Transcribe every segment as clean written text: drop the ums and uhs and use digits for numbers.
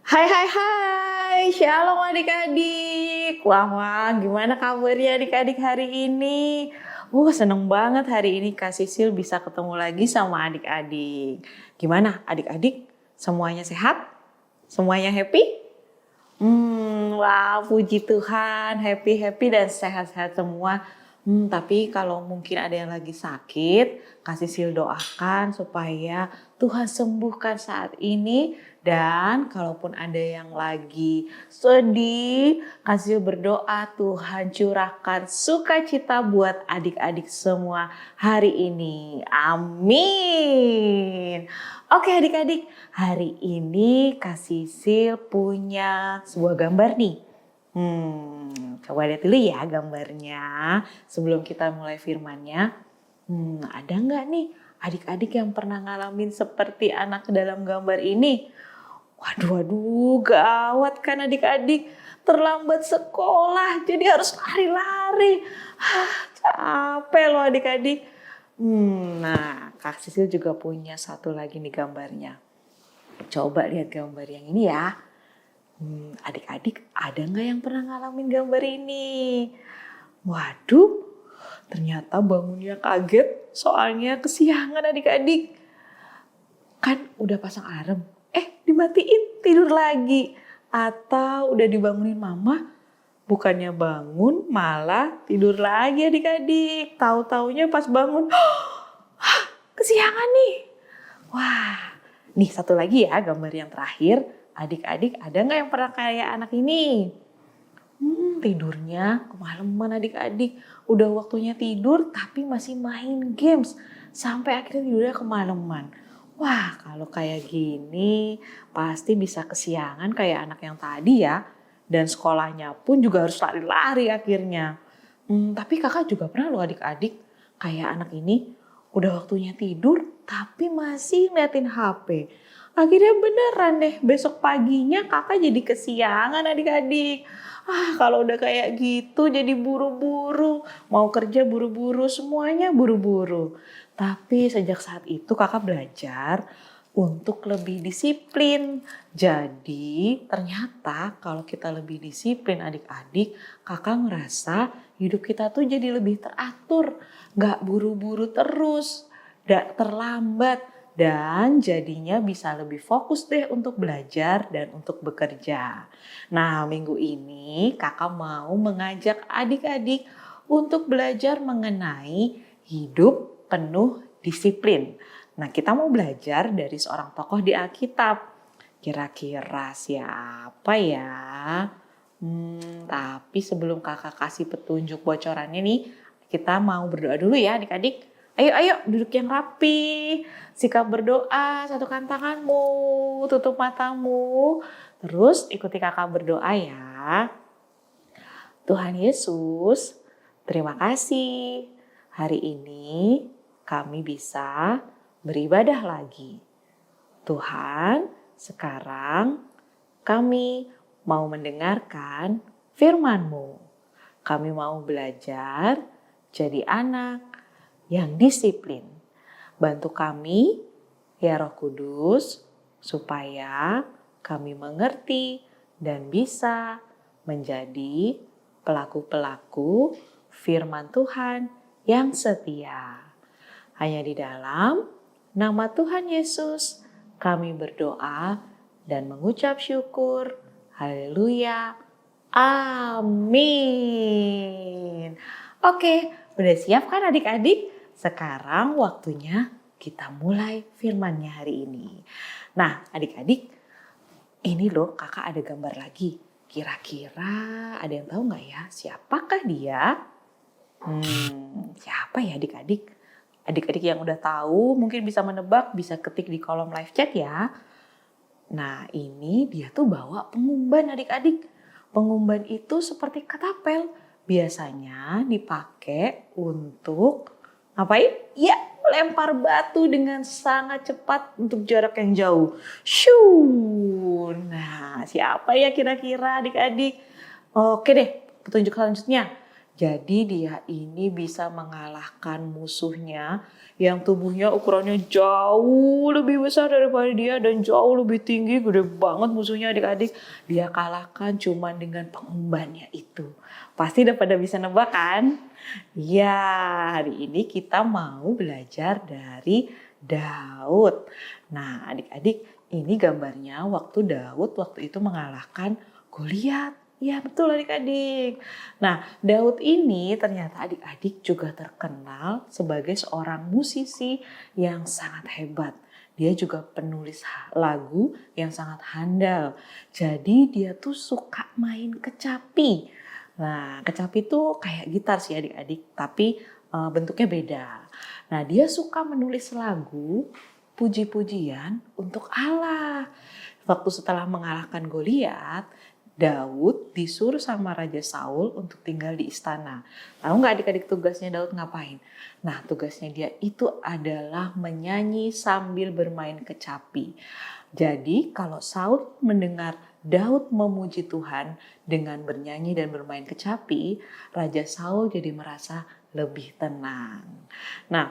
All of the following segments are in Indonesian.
Hai hai hai, shalom adik-adik. Wah, gimana kabarnya adik-adik hari ini? Seneng banget hari ini Kak Sisil bisa ketemu lagi sama adik-adik. Gimana adik-adik? Semuanya sehat? Semuanya happy? Wah, puji Tuhan, happy dan sehat-sehat semua. Tapi kalau mungkin ada yang lagi sakit, Kak Sisil doakan supaya Tuhan sembuhkan saat ini. Dan kalaupun ada yang lagi sedih, Kak Sisil berdoa Tuhan curahkan sukacita buat adik-adik semua hari ini. Amin. Oke adik-adik, hari ini Kak Sisil punya sebuah gambar nih. Coba lihat dulu ya gambarnya sebelum kita mulai firmannya. Ada nggak nih adik-adik yang pernah ngalamin seperti anak dalam gambar ini? Waduh, gawat kan adik-adik. Terlambat sekolah, jadi harus lari-lari. Capek loh adik-adik. Nah, Kak Sisil juga punya satu lagi nih gambarnya. Coba lihat gambar yang ini ya. Adik-adik ada nggak yang pernah ngalamin gambar ini? Waduh, ternyata bangunnya kaget soalnya kesiangan adik-adik. Kan udah pasang alarm, dimatiin tidur lagi. Atau udah dibangunin mama, bukannya bangun malah tidur lagi adik-adik. Tahu-taunya pas bangun, kesiangan nih. Wah, nih satu lagi ya gambar yang terakhir. Adik-adik ada nggak yang pernah kayak anak ini? Tidurnya kemalaman adik-adik. Udah waktunya tidur tapi masih main games. Sampai akhirnya tidurnya kemalaman. Wah, kalau kayak gini pasti bisa kesiangan kayak anak yang tadi ya. Dan sekolahnya pun juga harus lari-lari akhirnya. Tapi kakak juga pernah loh adik-adik kayak anak ini. Udah waktunya tidur tapi masih ngeliatin HP. Akhirnya beneran deh besok paginya kakak jadi kesiangan adik-adik. Kalau udah kayak gitu jadi buru-buru. Mau kerja buru-buru, semuanya buru-buru. Tapi sejak saat itu kakak belajar untuk lebih disiplin. Jadi ternyata kalau kita lebih disiplin adik-adik, kakak ngerasa hidup kita tuh jadi lebih teratur. Gak buru-buru terus, gak terlambat. Dan jadinya bisa lebih fokus deh untuk belajar dan untuk bekerja. Nah, minggu ini kakak mau mengajak adik-adik untuk belajar mengenai hidup penuh disiplin. Nah, kita mau belajar dari seorang tokoh di Alkitab. Kira-kira siapa ya? Tapi sebelum kakak kasih petunjuk bocorannya nih, kita mau berdoa dulu ya adik-adik. Ayo duduk yang rapi, sikap berdoa, satukan tanganmu, tutup matamu, terus ikuti kakak berdoa ya. Tuhan Yesus, terima kasih hari ini kami bisa beribadah lagi. Tuhan, sekarang kami mau mendengarkan firman-Mu. Kami mau belajar jadi anak yang disiplin. Bantu kami, ya Roh Kudus, supaya kami mengerti dan bisa menjadi pelaku-pelaku firman Tuhan yang setia. Hanya di dalam nama Tuhan Yesus kami berdoa dan mengucap syukur. Haleluya. Amin. Oke, udah siap kan adik-adik? Sekarang waktunya kita mulai firman-Nya hari ini. Nah, adik-adik, ini loh kakak ada gambar lagi. Kira-kira ada yang tahu nggak ya siapakah dia? Siapa ya adik-adik? Adik-adik yang udah tahu mungkin bisa menebak, bisa ketik di kolom live chat ya. Nah, ini dia tuh bawa pengumban adik-adik. Pengumban itu seperti ketapel. Biasanya dipakai untuk ngapain? Ya, lempar batu dengan sangat cepat untuk jarak yang jauh. Shoo! Nah, siapa ya kira-kira adik-adik? Oke deh, petunjuk selanjutnya. Jadi dia ini bisa mengalahkan musuhnya yang tubuhnya ukurannya jauh lebih besar daripada dia dan jauh lebih tinggi, gede banget musuhnya adik-adik. Dia kalahkan cuma dengan pengumbannya itu. Pasti udah pada bisa nebak kan? Ya, hari ini kita mau belajar dari Daud. Nah, adik-adik, ini gambarnya waktu itu mengalahkan Goliat. Ya, betul adik-adik. Nah, Daud ini ternyata adik-adik juga terkenal sebagai seorang musisi yang sangat hebat. Dia juga penulis lagu yang sangat handal. Jadi dia tuh suka main kecapi. Nah, kecapi itu kayak gitar sih adik-adik, tapi bentuknya beda. Nah, dia suka menulis lagu puji-pujian untuk Allah. Waktu setelah mengalahkan Goliat, Daud disuruh sama Raja Saul untuk tinggal di istana. Tahu nggak adik-adik tugasnya Daud ngapain? Nah, tugasnya dia itu adalah menyanyi sambil bermain kecapi. Jadi kalau Saul mendengar Daud memuji Tuhan dengan bernyanyi dan bermain kecapi, Raja Saul jadi merasa lebih tenang. Nah,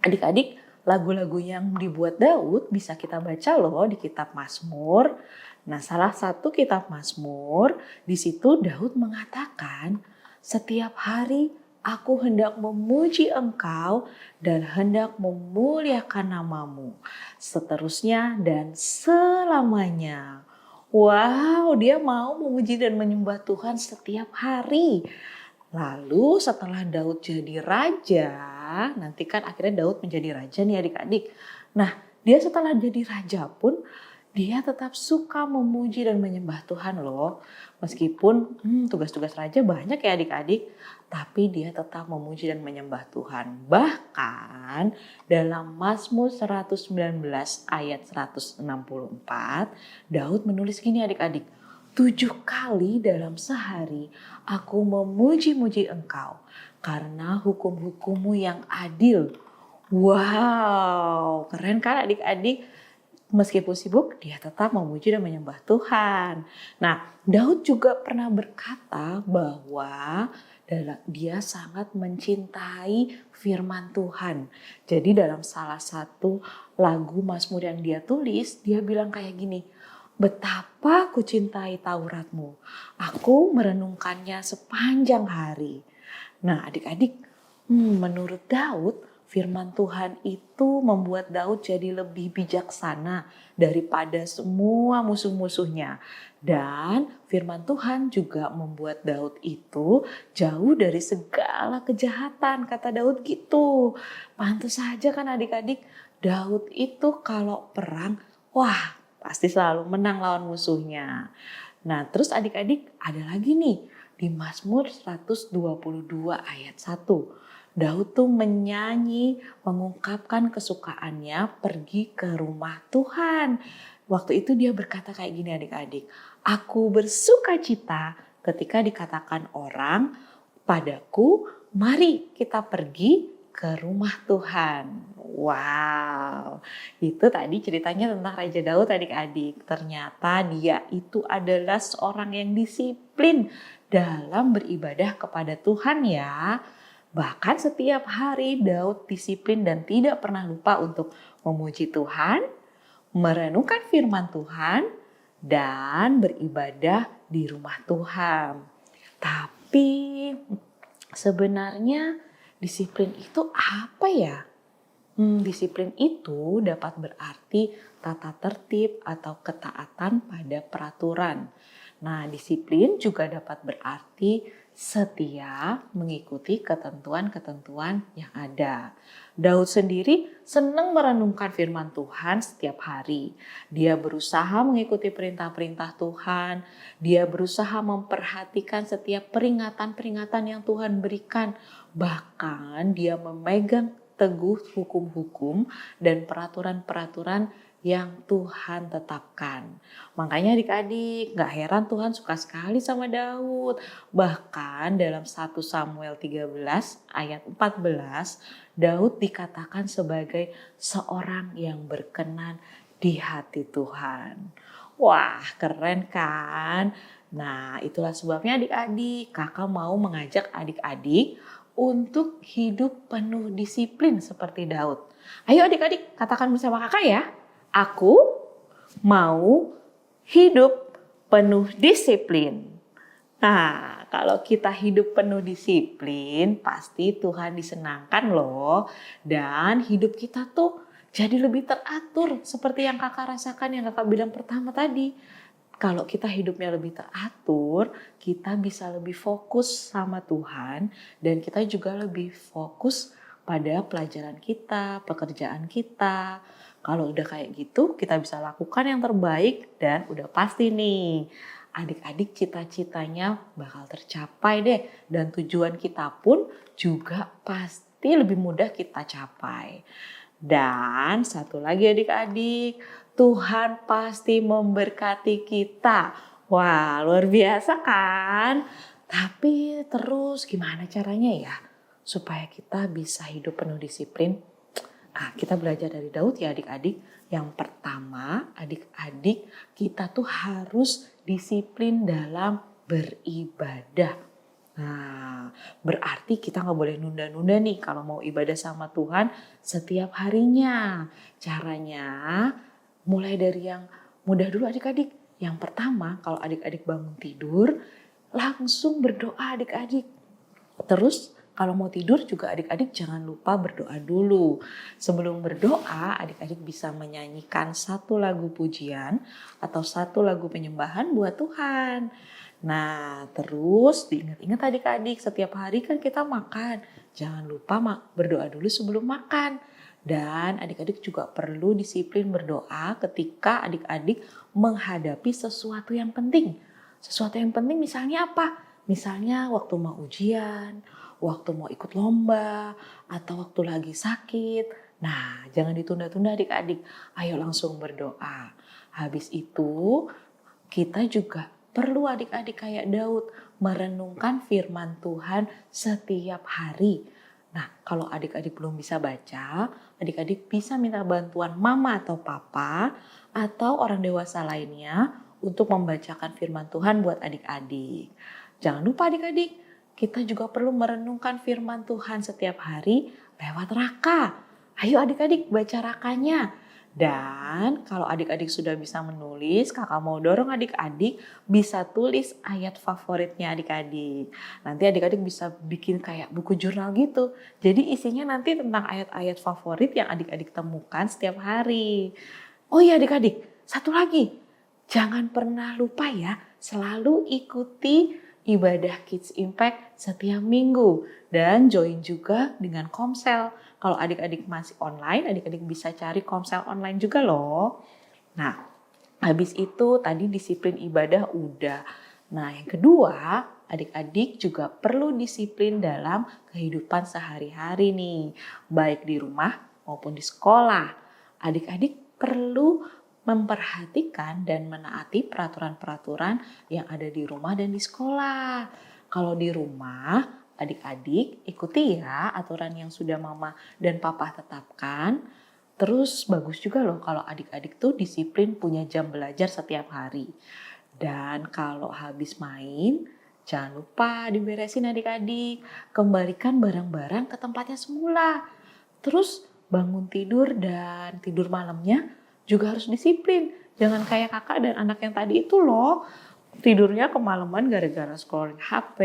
adik-adik, lagu-lagu yang dibuat Daud bisa kita baca loh di kitab Mazmur. Nah, salah satu kitab Mazmur, di situ Daud mengatakan, "Setiap hari aku hendak memuji Engkau dan hendak memuliakan namamu, seterusnya dan selamanya." Wow, dia mau memuji dan menyembah Tuhan setiap hari. Lalu setelah Daud jadi raja, nanti kan akhirnya Daud menjadi raja nih adik-adik. Nah, dia setelah jadi raja pun dia tetap suka memuji dan menyembah Tuhan loh. Meskipun tugas-tugas raja banyak ya adik-adik, tapi dia tetap memuji dan menyembah Tuhan. Bahkan dalam Mazmur 119 ayat 164, Daud menulis gini adik-adik, 7 kali dalam sehari aku memuji-muji Engkau karena hukum-hukum-Mu yang adil. Wow, keren kan adik-adik? Meskipun sibuk, dia tetap memuji dan menyembah Tuhan. Nah, Daud juga pernah berkata bahwa dia sangat mencintai firman Tuhan. Jadi dalam salah satu lagu Mazmur yang dia tulis, dia bilang kayak gini, "Betapa ku cintai Tauratmu, aku merenungkannya sepanjang hari." Nah adik-adik, menurut Daud, firman Tuhan itu membuat Daud jadi lebih bijaksana daripada semua musuh-musuhnya. Dan firman Tuhan juga membuat Daud itu jauh dari segala kejahatan, kata Daud gitu. Pantas saja kan adik-adik, Daud itu kalau perang, wah pasti selalu menang lawan musuhnya. Nah terus adik-adik ada lagi nih di Mazmur 122 ayat 1. Daud tuh menyanyi, mengungkapkan kesukaannya pergi ke rumah Tuhan. Waktu itu dia berkata kayak gini adik-adik, "Aku bersuka cita ketika dikatakan orang padaku, mari kita pergi ke rumah Tuhan." Wow, itu tadi ceritanya tentang Raja Daud adik-adik. Ternyata dia itu adalah seorang yang disiplin dalam beribadah kepada Tuhan ya. Bahkan setiap hari Daud disiplin dan tidak pernah lupa untuk memuji Tuhan, merenungkan firman Tuhan, dan beribadah di rumah Tuhan. Tapi sebenarnya disiplin itu apa ya? Disiplin itu dapat berarti tata tertib atau ketaatan pada peraturan. Nah, disiplin juga dapat berarti setia mengikuti ketentuan-ketentuan yang ada. Daud sendiri senang merenungkan firman Tuhan setiap hari. Dia berusaha mengikuti perintah-perintah Tuhan. Dia berusaha memperhatikan setiap peringatan-peringatan yang Tuhan berikan. Bahkan dia memegang teguh hukum-hukum dan peraturan-peraturan yang Tuhan tetapkan. Makanya adik-adik, gak heran Tuhan suka sekali sama Daud. Bahkan dalam 1 Samuel 13 ayat 14, Daud dikatakan sebagai seorang yang berkenan di hati Tuhan. Wah, keren kan? Nah, itulah sebabnya adik-adik, kakak mau mengajak adik-adik untuk hidup penuh disiplin seperti Daud. Ayo adik-adik, katakan bersama kakak ya. Aku mau hidup penuh disiplin. Nah, kalau kita hidup penuh disiplin, pasti Tuhan disenangkan loh. Dan hidup kita tuh jadi lebih teratur seperti yang kakak rasakan, yang kakak bilang pertama tadi. Kalau kita hidupnya lebih teratur, kita bisa lebih fokus sama Tuhan dan kita juga lebih fokus pada pelajaran kita, pekerjaan kita. Kalau udah kayak gitu, kita bisa lakukan yang terbaik dan udah pasti nih, adik-adik cita-citanya bakal tercapai deh dan tujuan kita pun juga pasti lebih mudah kita capai. Dan satu lagi adik-adik, Tuhan pasti memberkati kita. Wah, luar biasa kan? Tapi terus gimana caranya ya supaya kita bisa hidup penuh disiplin? Kita belajar dari Daud ya adik-adik. Yang pertama, adik-adik kita tuh harus disiplin dalam beribadah. Nah, berarti kita nggak boleh nunda-nunda nih kalau mau ibadah sama Tuhan setiap harinya. Caranya mulai dari yang mudah dulu adik-adik. Yang pertama, kalau adik-adik bangun tidur, langsung berdoa adik-adik. Terus kalau mau tidur juga adik-adik jangan lupa berdoa dulu. Sebelum berdoa, adik-adik bisa menyanyikan satu lagu pujian atau satu lagu penyembahan buat Tuhan. Nah, terus diingat-ingat adik-adik, setiap hari kan kita makan. Jangan lupa berdoa dulu sebelum makan. Dan adik-adik juga perlu disiplin berdoa ketika adik-adik menghadapi sesuatu yang penting. Sesuatu yang penting misalnya apa? Misalnya waktu mau ujian, waktu mau ikut lomba, atau waktu lagi sakit. Nah, jangan ditunda-tunda adik-adik. Ayo langsung berdoa. Habis itu kita juga perlu adik-adik kayak Daud merenungkan firman Tuhan setiap hari. Nah, kalau adik-adik belum bisa baca, adik-adik bisa minta bantuan mama atau papa atau orang dewasa lainnya untuk membacakan firman Tuhan buat adik-adik. Jangan lupa adik-adik, kita juga perlu merenungkan firman Tuhan setiap hari lewat raka. Ayo adik-adik baca rakanya. Dan kalau adik-adik sudah bisa menulis, kakak mau dorong adik-adik bisa tulis ayat favoritnya adik-adik. Nanti adik-adik bisa bikin kayak buku jurnal gitu. Jadi isinya nanti tentang ayat-ayat favorit yang adik-adik temukan setiap hari. Oh iya adik-adik, satu lagi. Jangan pernah lupa ya, selalu ikuti ibadah Kids Impact setiap minggu. Dan join juga dengan Komsel. Kalau adik-adik masih online, adik-adik bisa cari Komsel online juga loh. Nah, habis itu tadi disiplin ibadah udah. Nah, yang kedua, adik-adik juga perlu disiplin dalam kehidupan sehari-hari nih. Baik di rumah maupun di sekolah. Adik-adik perlu memperhatikan dan menaati peraturan-peraturan yang ada di rumah dan di sekolah. Kalau di rumah, adik-adik ikuti ya aturan yang sudah mama dan papa tetapkan. Terus bagus juga loh kalau adik-adik tuh disiplin punya jam belajar setiap hari. Dan kalau habis main, jangan lupa diberesin adik-adik. Kembalikan barang-barang ke tempatnya semula. Terus bangun tidur dan tidur malamnya juga harus disiplin. Jangan kayak kakak dan anak yang tadi itu loh. Tidurnya kemalaman gara-gara scrolling HP.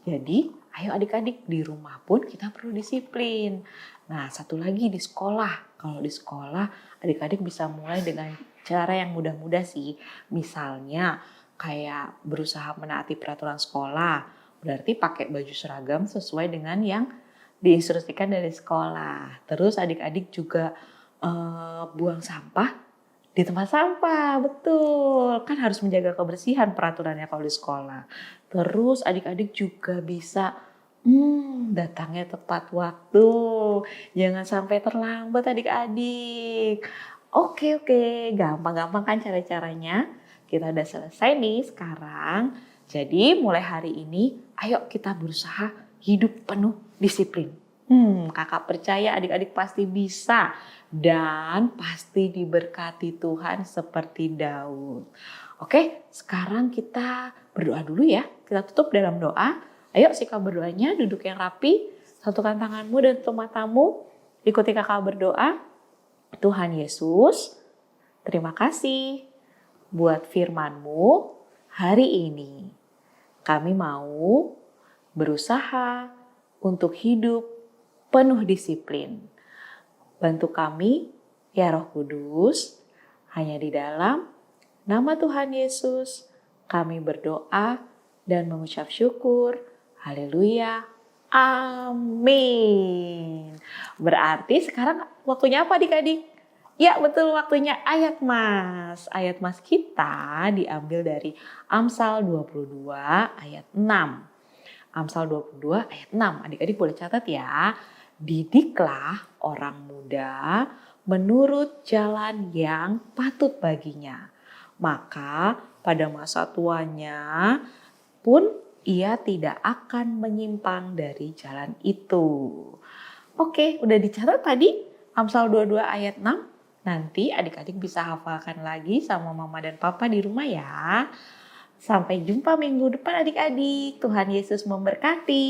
Jadi ayo adik-adik di rumah pun kita perlu disiplin. Nah satu lagi di sekolah. Kalau di sekolah adik-adik bisa mulai dengan cara yang mudah-mudah sih. Misalnya kayak berusaha menaati peraturan sekolah. Berarti pakai baju seragam sesuai dengan yang diinstruksikan dari sekolah. Terus adik-adik juga buang sampah di tempat sampah, betul. Kan harus menjaga kebersihan peraturannya kalau di sekolah. Terus adik-adik juga bisa datangnya tepat waktu. Jangan sampai terlambat adik-adik. Oke, gampang-gampang kan cara-caranya. Kita udah selesai nih sekarang. Jadi mulai hari ini, ayo kita berusaha hidup penuh disiplin. Kakak percaya adik-adik pasti bisa dan pasti diberkati Tuhan seperti Daud. Oke, sekarang kita berdoa dulu ya. Kita tutup dalam doa. Ayo sikap berdoanya, duduk yang rapi, satukan tanganmu dan tutup matamu. Ikuti kakak berdoa. Tuhan Yesus, terima kasih buat firman-Mu hari ini. Kami mau berusaha untuk hidup penuh disiplin. Bantu kami, ya Roh Kudus, hanya di dalam nama Tuhan Yesus kami berdoa dan mengucap syukur. Haleluya. Amin. Berarti sekarang waktunya apa adik-adik? Ya betul, waktunya ayat mas. Ayat mas kita diambil dari Amsal 22 ayat 6. Amsal 22 ayat 6. Adik-adik boleh catat ya. Didiklah orang muda menurut jalan yang patut baginya. Maka pada masa tuanya pun ia tidak akan menyimpang dari jalan itu. Oke, udah dicatat tadi Amsal 22 ayat 6. Nanti adik-adik bisa hafalkan lagi sama mama dan papa di rumah ya. Sampai jumpa minggu depan adik-adik. Tuhan Yesus memberkati.